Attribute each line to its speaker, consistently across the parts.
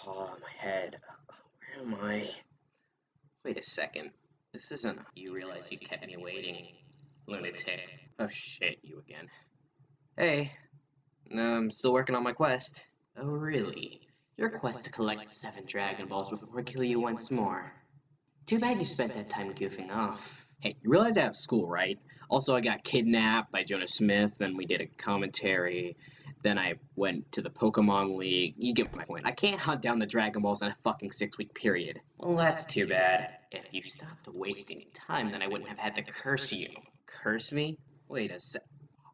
Speaker 1: Oh, my head. Where am I? Wait a second. This isn't. You realize you kept me waiting, lunatic. Oh shit, you again. Hey, I'm still working on my quest. Oh really? Your quest to collect the 7 Dragon Balls before I kill you once more. Too bad you spent that time goofing off. Hey, you realize I have school, right? Also, I got kidnapped by Jonah Smith, and we did a commentary. Then I went to the Pokemon League. You get my point. I can't hunt down the Dragon Balls in a fucking 6-week period. Well, that's too bad. If you stopped wasting time, then I wouldn't have had to curse you. Curse me? Wait a sec.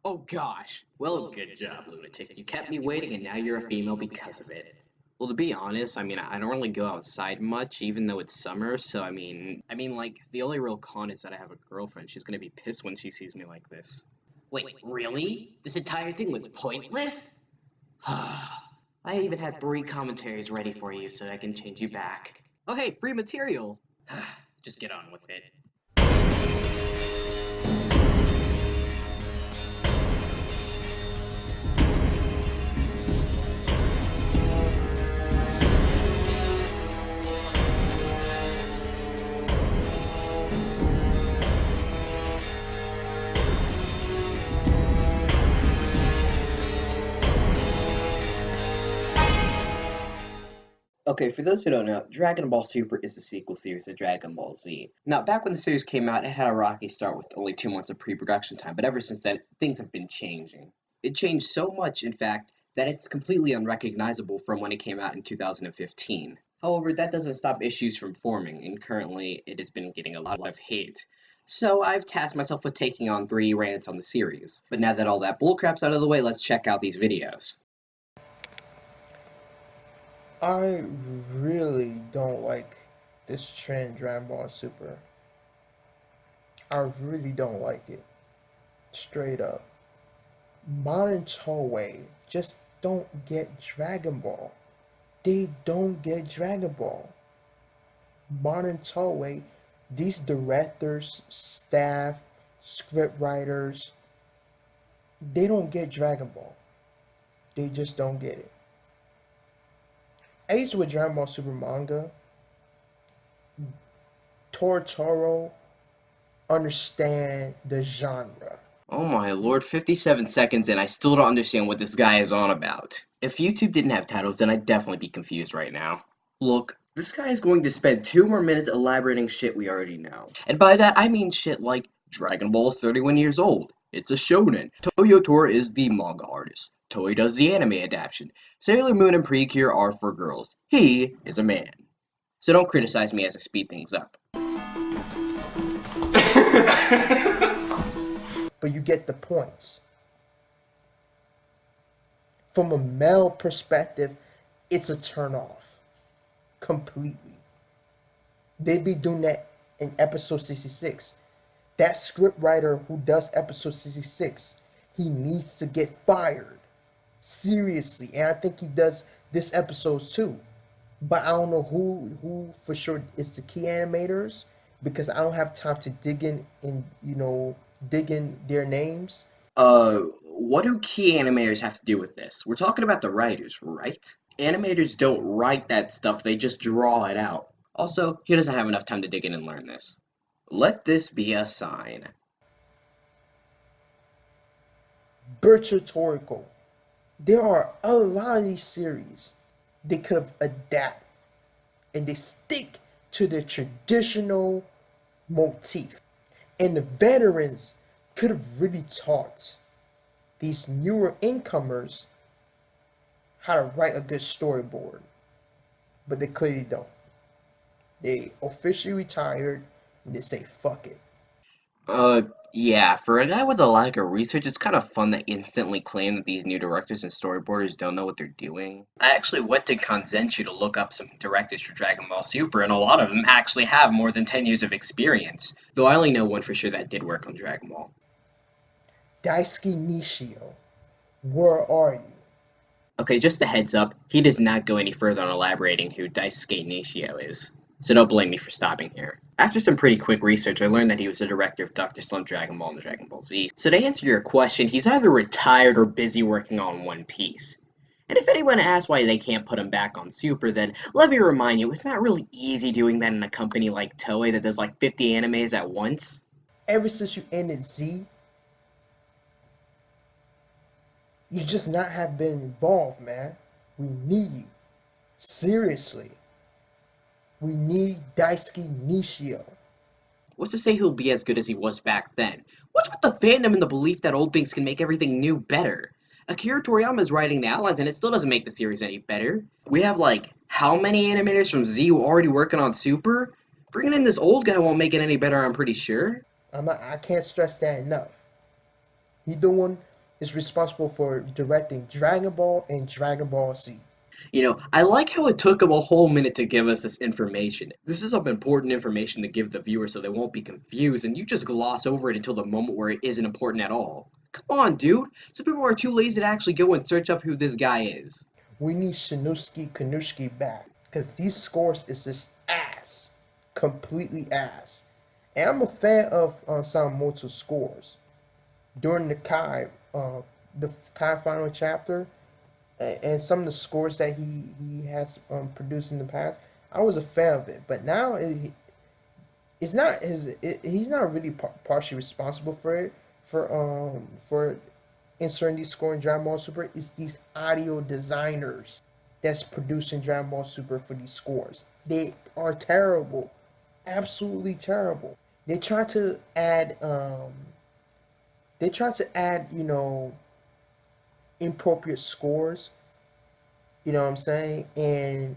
Speaker 1: Oh gosh. Well, good job, lunatic. You kept me waiting, and now you're a female because of it. Well, to be honest, I don't really go outside much, even though it's summer. So, like, the only real con is that I have a girlfriend. She's gonna be pissed when she sees me like this. Wait, really? This entire thing was pointless? I even had 3 commentaries ready for you so I can change you back. Oh, hey, free material! Just get on with it. Okay, for those who don't know, Dragon Ball Super is the sequel series to Dragon Ball Z. Now, back when the series came out, it had a rocky start with only 2 months of pre-production time, but ever since then, things have been changing. It changed so much, in fact, that it's completely unrecognizable from when it came out in 2015. However, that doesn't stop issues from forming, and currently it has been getting a lot of hate. So I've tasked myself with taking on 3 rants on the series. But now that all that bullcrap's out of the way, let's check out these videos.
Speaker 2: I really don't like this trend, Dragon Ball Super. I really don't like it. Straight up. Modern Toei just don't get Dragon Ball. They don't get Dragon Ball. Modern Toei, these directors, staff, script writers, they don't get Dragon Ball. They just don't get it. At least with Dragon Ball Super manga, Toro understand the genre.
Speaker 1: Oh my lord, 57 seconds and I still don't understand what this guy is on about. If YouTube didn't have titles, then I'd definitely be confused right now. Look, this guy is going to spend 2 more minutes elaborating shit we already know. And by that, I mean shit like Dragon Ball's 31 years old. It's a shonen. Toyotora is the manga artist. Toei does the anime adaptation. Sailor Moon and Precure are for girls. He is a man. So don't criticize me as I speed things up.
Speaker 2: But you get the points. From a male perspective, it's a turn off. Completely. They be doing that in episode 66. That script writer who does episode 66, he needs to get fired. Seriously. And I think he does this episode too. But I don't know who for sure is the key animators, because I don't have time to dig in their names.
Speaker 1: What do key animators have to do with this? We're talking about the writers, right? Animators don't write that stuff, they just draw it out. Also, he doesn't have enough time to dig in and learn this. Let this be a sign.
Speaker 2: Virtutorical. There are a lot of these series they could have adapted, and they stick to the traditional motif. And the veterans could have really taught these newer incomers how to write a good storyboard. But they clearly don't. They officially retired and they say fuck it.
Speaker 1: Yeah, for a guy with a lack of research, it's kind of fun to instantly claim that these new directors and storyboarders don't know what they're doing. I actually went to Kanzenshuu to look up some directors for Dragon Ball Super, and a lot of them actually have more than 10 years of experience. Though I only know one for sure that did work on Dragon Ball.
Speaker 2: Daisuke Nishio, where are you?
Speaker 1: Okay, just a heads up, he does not go any further on elaborating who Daisuke Nishio is. So don't blame me for stopping here. After some pretty quick research, I learned that he was the director of Dr. Slump Dragon Ball and Dragon Ball Z. So to answer your question, he's either retired or busy working on One Piece. And if anyone asks why they can't put him back on Super, then let me remind you, it's not really easy doing that in a company like Toei that does like 50 animes at once.
Speaker 2: Ever since you ended Z, you just not have been involved, man. We need you. Seriously. We need Daisuke Nishio.
Speaker 1: What's to say he'll be as good as he was back then? What's with the fandom and the belief that old things can make everything new better? Akira Toriyama's writing the outlines and it still doesn't make the series any better. We have like, how many animators from Z who are already working on Super? Bringing in this old guy won't make it any better, I'm pretty sure.
Speaker 2: I can't stress that enough. He the one is responsible for directing Dragon Ball and Dragon Ball Z.
Speaker 1: You know, I like how it took him a whole minute to give us this information. This is some important information to give the viewer so they won't be confused, and you just gloss over it until the moment where it isn't important at all. Come on, dude. Some people are too lazy to actually go and search up who this guy is.
Speaker 2: We need Shinosuke Kanushiki back, because these scores is just ass. Completely ass. And I'm a fan of Sakamoto's scores. During the Kai final chapter, and some of the scores that he has produced in the past, I was a fan of it. But now he's not really partially responsible for it, for inserting these scores in Dragon Ball Super. It's these audio designers that's producing Dragon Ball Super for these scores. They are terrible, absolutely terrible. They try to add inappropriate scores. You know what I'm saying? And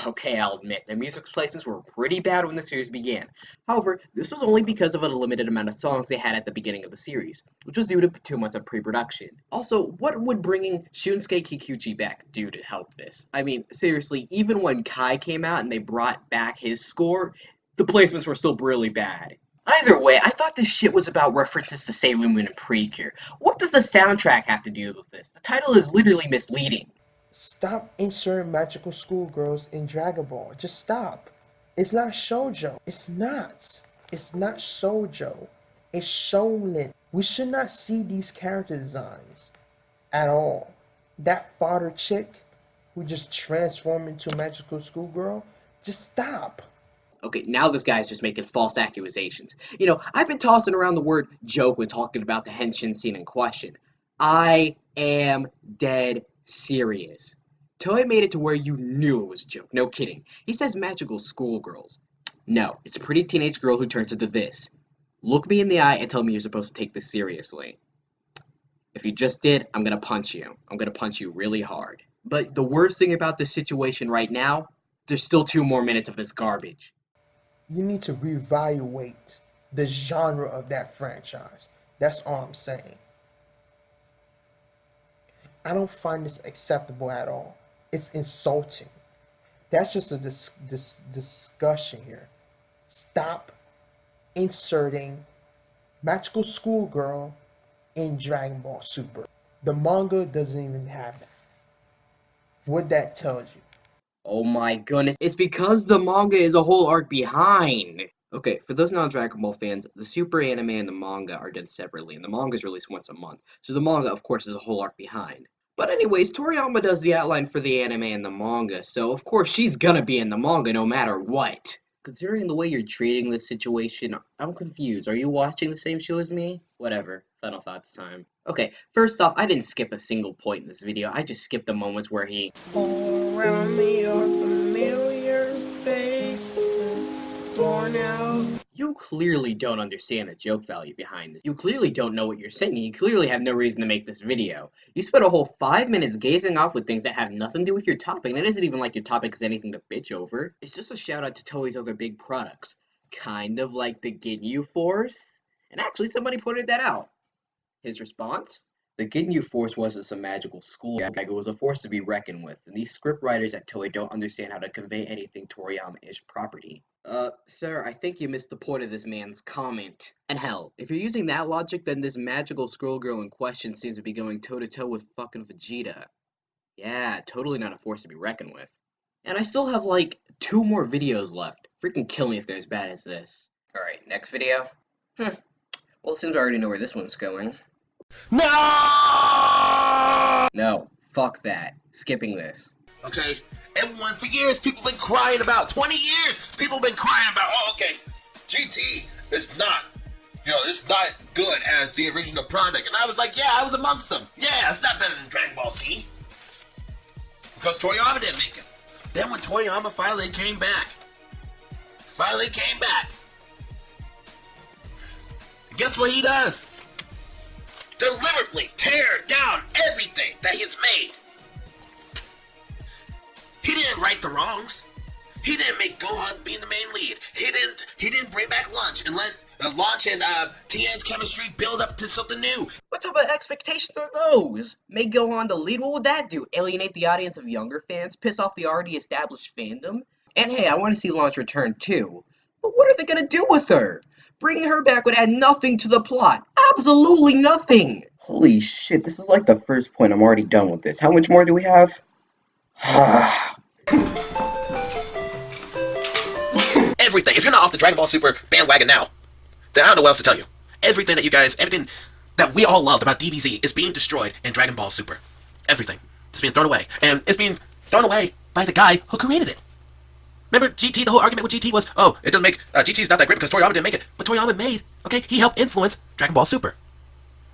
Speaker 1: Okay, I'll admit, the music placements were pretty bad when the series began. However, this was only because of a limited amount of songs they had at the beginning of the series, which was due to 2 months of pre-production. Also, what would bringing Shunsuke Kikuchi back do to help this? I mean, seriously, even when Kai came out and they brought back his score, the placements were still really bad. Either way, I thought this shit was about references to Sailor Moon and Precure. What does the soundtrack have to do with this? The title is literally misleading.
Speaker 2: stop inserting magical schoolgirls in Dragon Ball. Just stop. It's not shoujo. It's not. It's not shoujo. It's shonen. We should not see these character designs at all. That fodder chick who just transformed into a magical schoolgirl, just stop.
Speaker 1: Okay, now this guy's just making false accusations. You know, I've been tossing around the word joke when talking about the henshin scene in question. I am dead serious. Toei made it to where you knew it was a joke, no kidding. He says magical schoolgirls. No, it's a pretty teenage girl who turns into this. Look me in the eye and tell me you're supposed to take this seriously. If you just did, I'm gonna punch you. I'm gonna punch you really hard. But the worst thing about this situation right now, there's still 2 more minutes of this garbage.
Speaker 2: You need to reevaluate the genre of that franchise. That's all I'm saying. I don't find this acceptable at all. It's insulting. That's just a discussion here. Stop inserting magical schoolgirl in Dragon Ball Super. The manga doesn't even have that. What that tells you.
Speaker 1: Oh my goodness, it's because the manga is a whole arc behind. Okay, for those non-Dragon Ball fans, the Super anime and the manga are done separately, and the manga is released once a month. So the manga, of course, is a whole arc behind. But anyways, Toriyama does the outline for the anime and the manga, so of course she's gonna be in the manga no matter what. Considering the way you're treating this situation, I'm confused. Are you watching the same show as me? Whatever. Final thoughts time. Okay, first off, I didn't skip a single point in this video. I just skipped the moments where he... All around me are familiar faces born out. You clearly don't understand the joke value behind this. You clearly don't know what you're saying. You clearly have no reason to make this video. You spent a whole 5 minutes gazing off with things that have nothing to do with your topic, and it isn't even like your topic is anything to bitch over. It's just a shout out to Toei's other big products. Kind of like the Ginyu Force. And actually, somebody pointed that out. His response? The Ginyu Force wasn't some magical school. It was a force to be reckoned with, and these scriptwriters at Toei don't understand how to convey anything Toriyama-ish property. Sir, I think you missed the point of this man's comment. And hell, if you're using that logic, then this magical schoolgirl in question seems to be going toe-to-toe with fucking Vegeta. Yeah, totally not a force to be reckoned with. And I still have, like, 2 more videos left. Freaking kill me if they're as bad as this. Alright, next video? Well, it seems I already know where this one's going. No! No, Fuck that. Skipping this.
Speaker 3: Okay? Everyone, for years, people been crying about, 20 years, people been crying about, oh, okay, GT is not, it's not good as the original product. And I was like, yeah, I was amongst them. Yeah, it's not better than Dragon Ball Z. Because Toriyama didn't make it. Then when Toriyama finally came back, guess what he does? Deliberately tear down everything that he's made. He didn't right the wrongs. He didn't make Gohan be the main lead. He didn't bring back Launch and let Launch and Tien's chemistry build up to something new.
Speaker 1: What type of expectations are those? Make Gohan the lead? What would that do? Alienate the audience of younger fans? Piss off the already established fandom? And hey, I want to see Launch return too. But what are they gonna do with her? Bringing her back would add nothing to the plot. Absolutely nothing! Holy shit, this is like the first point. I'm already done with this. How much more do we have?
Speaker 3: Everything. If you're not off the Dragon Ball Super bandwagon now, then I don't know what else to tell you. Everything that we all loved about DBZ is being destroyed in Dragon Ball Super. Everything. It's being thrown away. And it's being thrown away by the guy who created it. Remember GT, the whole argument with GT was, oh, it doesn't make, GT's not that great because Toriyama didn't make it. But Toriyama made, okay, he helped influence Dragon Ball Super.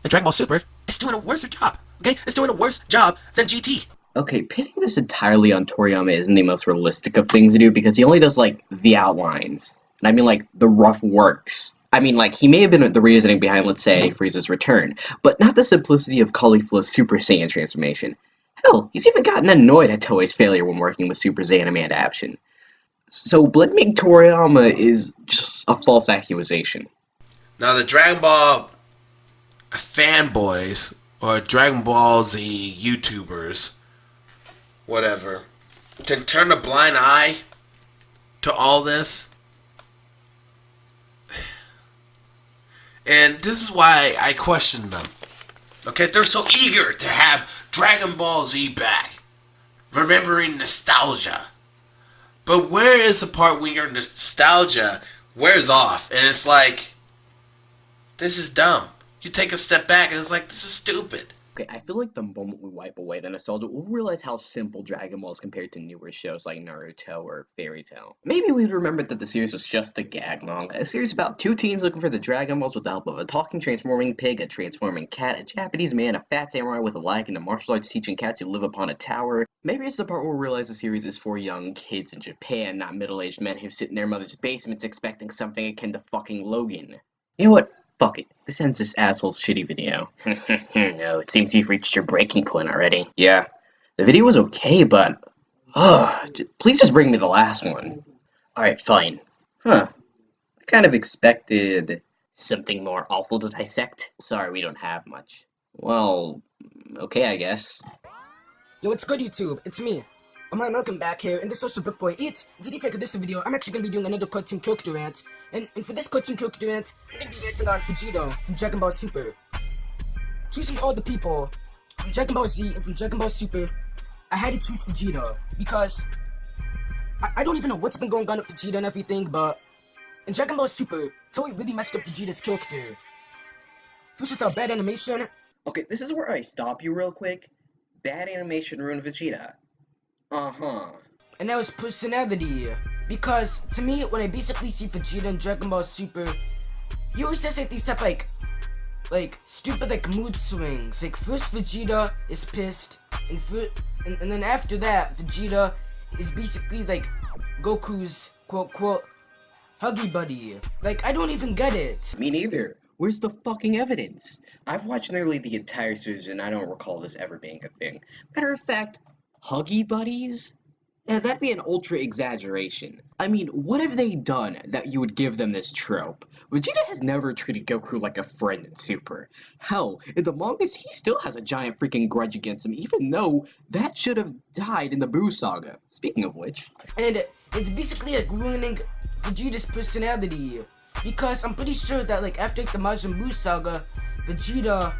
Speaker 3: And Dragon Ball Super is doing a worse job, okay? It's doing a worse job than GT.
Speaker 1: Okay, pitting this entirely on Toriyama isn't the most realistic of things to do because he only does, like, the outlines. And I mean, like, the rough works. I mean, like, he may have been the reasoning behind, let's say, Frieza's return, but not the simplicity of Caulifla's Super Saiyan transformation. Hell, he's even gotten annoyed at Toei's failure when working with Super Saiyan anime adaptation. So, blaming Toriyama is just a false accusation.
Speaker 3: Now, the Dragon Ball fanboys, or Dragon Ball Z YouTubers, whatever, can turn a blind eye to all this. And this is why I question them. Okay, they're so eager to have Dragon Ball Z back, remembering nostalgia. But where is the part when your nostalgia wears off and it's like, this is dumb. You take a step back and it's like, this is stupid.
Speaker 1: Okay, I feel like the moment we wipe away the nostalgia, we'll realize how simple Dragon Ball is compared to newer shows like Naruto or Fairy Tail. Maybe we'd remember that the series was just a gag manga, a series about two teens looking for the Dragon Balls with the help of a talking transforming pig, a transforming cat, a Japanese man, a fat samurai with a leg, and a martial arts teaching cats who live upon a tower. Maybe it's the part where we realize the series is for young kids in Japan, not middle-aged men who sit in their mother's basements expecting something akin to fucking Logan. You know what? Fuck it. This ends this asshole's shitty video. No, it seems you've reached your breaking point already. Yeah, the video was okay, but... please just bring me the last one. Alright, fine. I kind of expected something more awful to dissect. Sorry, we don't have much. Well, okay, I guess.
Speaker 4: Yo, what's good, YouTube? It's me. Welcome back here, and this is also Book Boy Eat. Today for this video, I'm actually going to be doing another cartoon character rant. And for this cartoon character rant, I'm going to be ranting on Vegeta from Dragon Ball Super. Choosing all the people from Dragon Ball Z and from Dragon Ball Super, I had to choose Vegeta. Because I don't even know what's been going on with Vegeta and everything, but in Dragon Ball Super, Toei really messed up Vegeta's character. First with our bad animation.
Speaker 1: Okay, this is where I stop you real quick. Bad animation ruined Vegeta.
Speaker 4: And that was personality. Because, to me, when I basically see Vegeta in Dragon Ball Super, he always has like these type like stupid like mood swings. Like first Vegeta is pissed, and then after that, Vegeta is basically like Goku's quote huggy buddy. Like, I don't even get it.
Speaker 1: Me neither. Where's the fucking evidence? I've watched nearly the entire series and I don't recall this ever being a thing. Matter of fact, huggy buddies? Yeah, that'd be an ultra exaggeration. I mean, what have they done that you would give them this trope? Vegeta has never treated Goku like a friend in Super. Hell, in the mangas, he still has a giant freaking grudge against him, even though that should have died in the Buu saga. Speaking of which.
Speaker 4: And it's basically like ruining Vegeta's personality. Because I'm pretty sure that like after the Majin Buu saga, Vegeta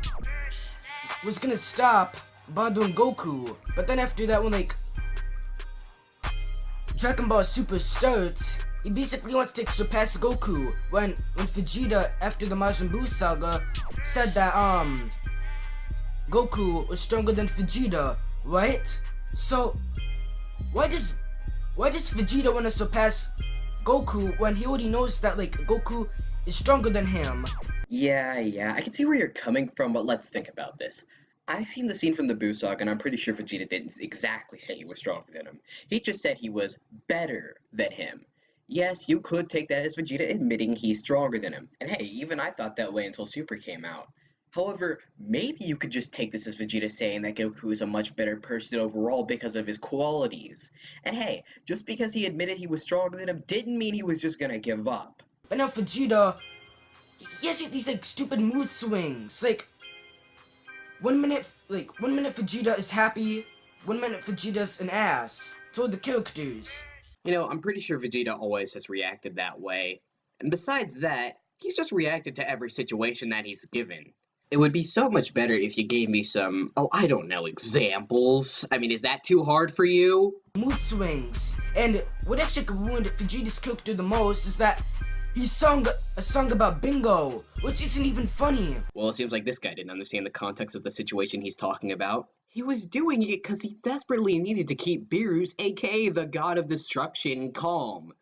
Speaker 4: was gonna stop bothering Goku. But then after that, when like Dragon Ball Super starts, he basically wants to surpass Goku. When Vegeta, after the Majin Buu saga, said that Goku was stronger than Vegeta, right? So, why does Vegeta want to surpass Goku when he already knows that, like, Goku is stronger than him?
Speaker 5: Yeah, I can see where you're coming from, but let's think about this. I've seen the scene from the Buu Saga, and I'm pretty sure Vegeta didn't exactly say he was stronger than him. He just said he was better than him. Yes, you could take that as Vegeta admitting he's stronger than him. And hey, even I thought that way until Super came out. However, maybe you could just take this as Vegeta saying that Goku is a much better person overall because of his qualities. And hey, just because he admitted he was stronger than him didn't mean he was just gonna give up.
Speaker 4: But now Vegeta, he has these like stupid mood swings. Like, one minute Vegeta is happy, 1 minute Vegeta's an ass. So the characters.
Speaker 1: You know, I'm pretty sure Vegeta always has reacted that way. And besides that, he's just reacted to every situation that he's given. It would be so much better if you gave me some, I don't know, examples. I mean, is that too hard for you?
Speaker 4: Mood swings. And what actually ruined Vegeta's character the most is that he sung a song about bingo, which isn't even funny.
Speaker 1: Well, it seems like this guy didn't understand the context of the situation he's talking about. He was doing it because he desperately needed to keep Beerus, aka the god of destruction, calm.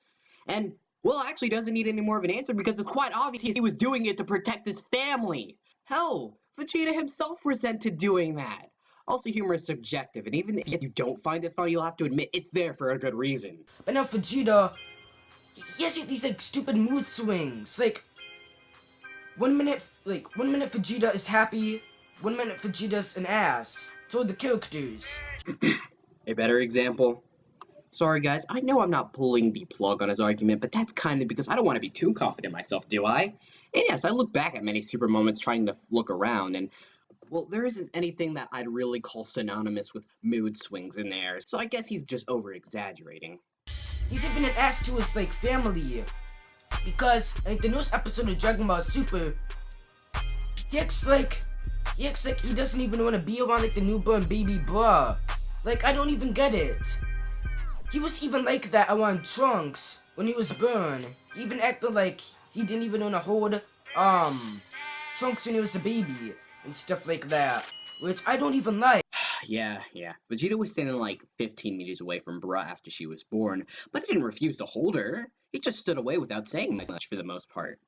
Speaker 1: And, well, actually doesn't need any more of an answer because it's quite obvious he was doing it to protect his family. Hell, Vegeta himself resented doing that. Also, humor is subjective, and even if you don't find it funny, you'll have to admit it's there for a good reason.
Speaker 4: But now Vegeta, he has these like stupid mood swings. Like, 1 minute Vegeta is happy, 1 minute Vegeta's an ass. So the characters.
Speaker 1: A better example? Sorry guys, I know I'm not pulling the plug on his argument, but that's kind of because I don't want to be too confident in myself, do I? And yes, I look back at many Super moments trying to look around, and, well, there isn't anything that I'd really call synonymous with mood swings in there, so I guess he's just over-exaggerating.
Speaker 4: He's even an ass to his, like, family. Because, like, the newest episode of Dragon Ball Super, he acts like he doesn't even want to be around, like, the newborn baby bruh. Like, I don't even get it. He was even like that around Trunks when he was born. He even acted like he didn't even want to hold, Trunks when he was a baby and stuff like that. Which I don't even like.
Speaker 1: Yeah. Vegeta was standing like 15 meters away from Bra after she was born, but he didn't refuse to hold her. He just stood away without saying much for the most part.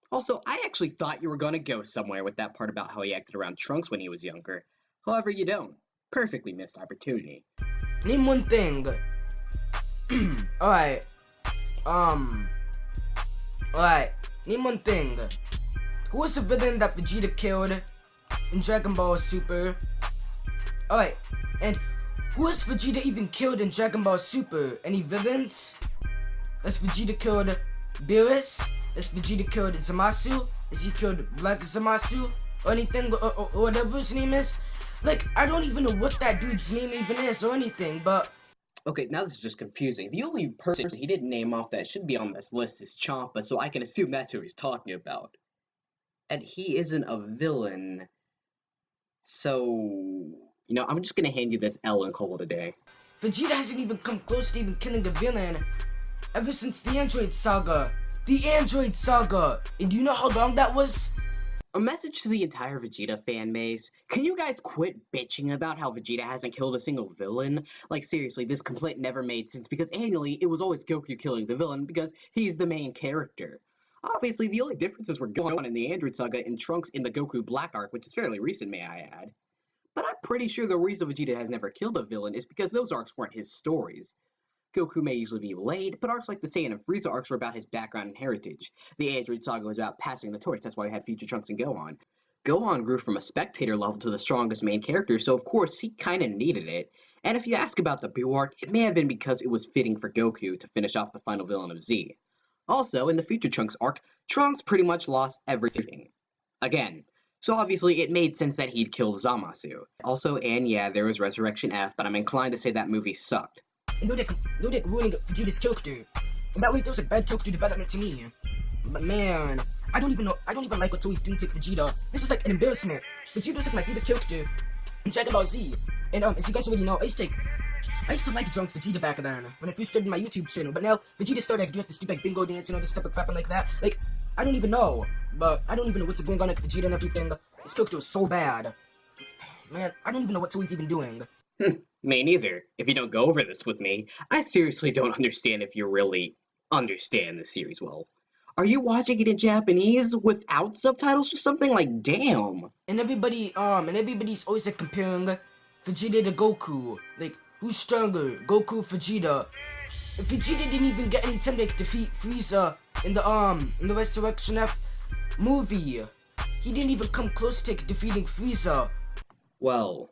Speaker 1: Also, I actually thought you were gonna go somewhere with that part about how he acted around Trunks when he was younger. However, you don't. Perfectly missed opportunity.
Speaker 4: Name one thing. Alright. Name one thing. Who was the villain that Vegeta killed in Dragon Ball Super? Alright, and who has Vegeta even killed in Dragon Ball Super? Any villains? Has Vegeta killed Beerus? Has Vegeta killed Zamasu? Has he killed Black Zamasu? Or anything, or whatever his name is? Like, I don't even know what that dude's name even is or anything, but...
Speaker 1: Okay, now this is just confusing. The only person he didn't name off that should be on this list is Champa, so I can assume that's who he's talking about. And he isn't a villain. So, you know, I'm just gonna hand you this L and call it a day.
Speaker 4: Vegeta hasn't even come close to even killing a villain ever since the Android Saga. The Android Saga! And do you know how long that was?
Speaker 1: A message to the entire Vegeta fan base. Can you guys quit bitching about how Vegeta hasn't killed a single villain? Like, seriously, this complaint never made sense because annually it was always Goku killing the villain because he's the main character. Obviously, the only differences were going on in the Android Saga and Trunks in the Goku Black arc, which is fairly recent, may I add. But I'm pretty sure the reason Vegeta has never killed a villain is because those arcs weren't his stories. Goku may usually be laid, but arcs like the Saiyan and Frieza arcs were about his background and heritage. The Android Saga was about passing the torch, that's why we had future Trunks and Gohan. Gohan grew from a spectator level to the strongest main character, so of course he kinda needed it. And if you ask about the Buu arc, it may have been because it was fitting for Goku to finish off the final villain of Z. Also, in the future Trunks arc, Trunks pretty much lost everything. Again. So obviously it made sense that he'd killed Zamasu. Also, and yeah, there was Resurrection F, but I'm inclined to say that movie sucked.
Speaker 4: And they're ruining Vegeta's character. And that way there was a bad character development to me. But man, I don't even like what Toei's doing to Vegeta. This is like an embarrassment. Vegeta's like my favorite character in Dragon Ball Z. And as you guys already know, I used to like Drunk Vegeta back then, when I first started my YouTube channel, but now Vegeta started like, doing this stupid bingo dance and all this stuff and crap and like that. Like, I don't even know. But I don't even know what's going on with Vegeta and everything. This character was so bad. Man, I don't even know what Toei's even doing.
Speaker 1: Me neither. If you don't go over this with me, I seriously don't understand if you really understand the series well. Are you watching it in Japanese without subtitles or something? Like, damn.
Speaker 4: And everybody's always like comparing Vegeta to Goku. Like, who's stronger, Goku or Vegeta? If Vegeta didn't even get any time to like, defeat Frieza in the Resurrection F movie. He didn't even come close to like, defeating Frieza.
Speaker 1: Well,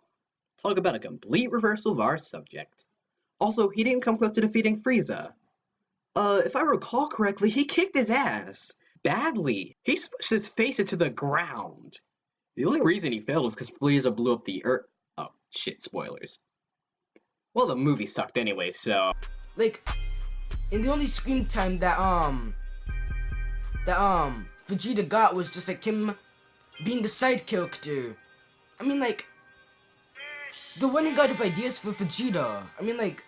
Speaker 1: talk about a complete reversal of our subject. Also, he didn't come close to defeating Frieza. If I recall correctly, he kicked his ass. Badly. He smushed his face into the ground. The only reason he failed was because Frieza blew up the Earth. Oh, shit, spoilers. Well, the movie sucked anyway, so...
Speaker 4: Like, and the only screen time that Vegeta got was just like him being the side character. I mean, like, the running out of ideas for Vegeta. I mean, like,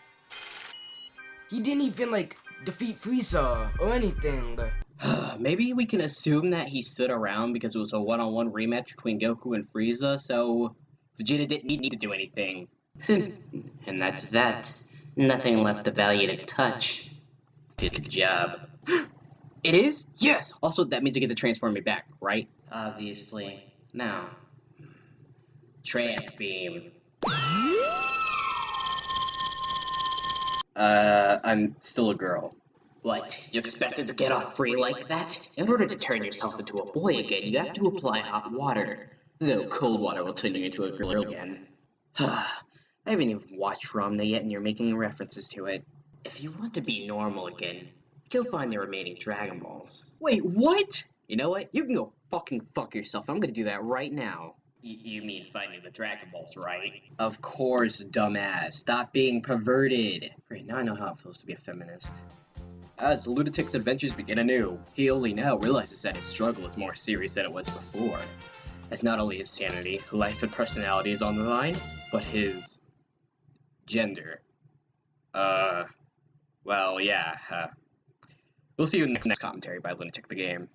Speaker 4: he didn't even like defeat Frieza or anything.
Speaker 1: Maybe we can assume that he stood around because it was a one-on-one rematch between Goku and Frieza, so Vegeta didn't need to do anything. And that's that. Nothing left of value to touch. Good job. It is? Yes! Also, that means I get to transform me back, right? Obviously. Now. Trance beam. I'm still a girl. What? You expected to get off free like that? In order to turn yourself into a boy again, you have to apply hot water. Though cold water will turn you into a girl again. I haven't even watched Ramna yet and you're making references to it. If you want to be normal again, you'll find the remaining Dragon Balls. Wait, what? You know what? You can go fucking fuck yourself. I'm gonna do that right now. You mean finding the Dragon Balls, right? Of course, dumbass. Stop being perverted. Great, now I know how it feels to be a feminist. As Lunatic's adventures begin anew, he only now realizes that his struggle is more serious than it was before. As not only his sanity, life, and personality is on the line, but his... gender. Well, yeah, we'll see you in the next commentary by Lunatic the Game.